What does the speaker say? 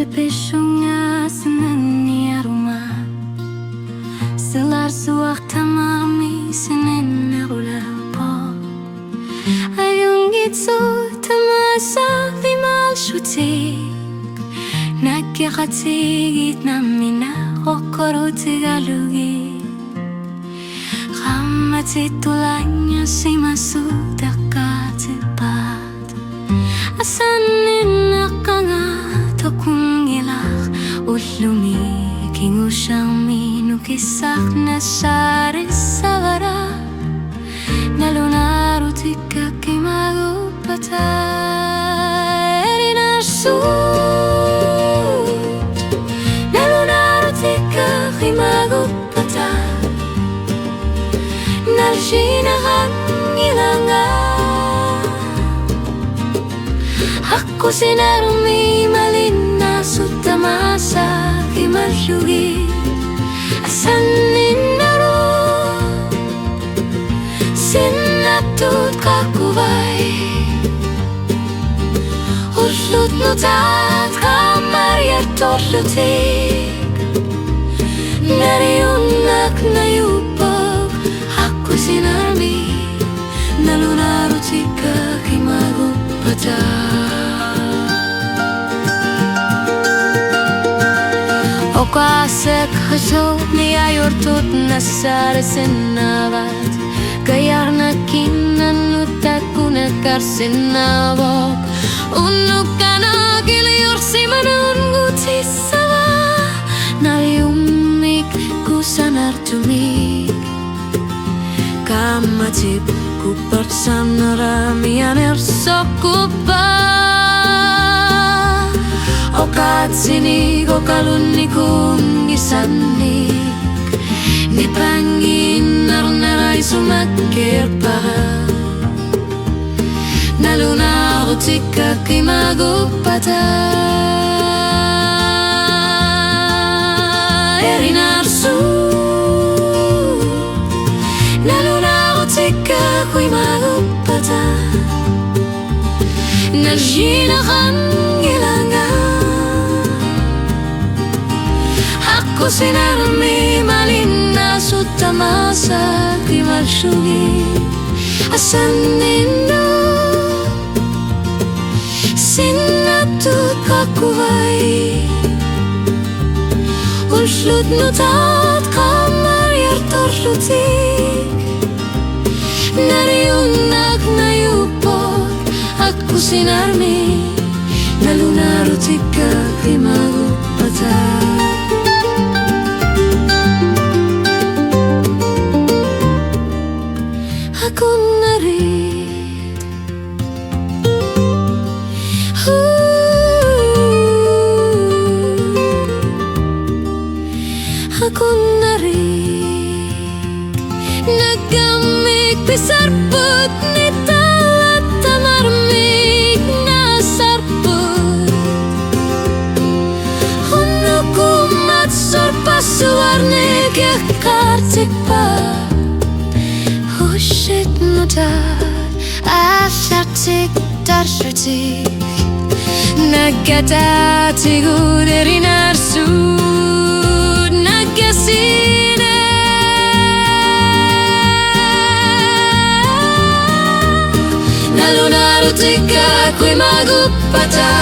Przepyszona senin aroma Sılar suak tamami senin arulapa Ayong gitso tamasa vimal shutik Nagkakatigit namin na kokoro tigalugi Kamatit tulay niya si masudak katipat Asanin nakangat akong ilak Ulumiging siyang minukisak na sari sa bara Nalunaro tika kimagupata Erinasut Nalunaro tika kimagupata Nalsinahan ilangan Ako sinarumi malina sutamasa kimasyugi Asanin naro Sinatut kakubay Uslut nutat kamarya torlutik Nariyunak na yupag Ako sinarumi Nalunaro tika kimagupata Okasek hasot ni ayortut nasare senabat Kayar na kinanutak kunakar senabok Unuk kana giliyor si manungut si sava Naliumik kusanar tumik Kamatip kuparsam naramian ersokupa Okat sinig o kalunik kong isanik Ni pangin naray sumakir pa Naluna ko tika kimagupata Erinarsu Naluna ko tika kimagupata Naljinakan ilangan Ako sinarami malina sutamasa kimasyugi Asanin no Sinatut kakubay Ulslut nutat kamarya torlutik Nariyunak na yupot Ako sinarami Nalunaro tika kimagupata Ako narit Ako narit Nagamik pisarput ni talat tamarmik na sarput Hunukumat sorpasuarnik yakartik pa Hushit nutar asartik tarshutik Nagkatatigur erinarsud Nagkasine Nalunaro tika kimagupata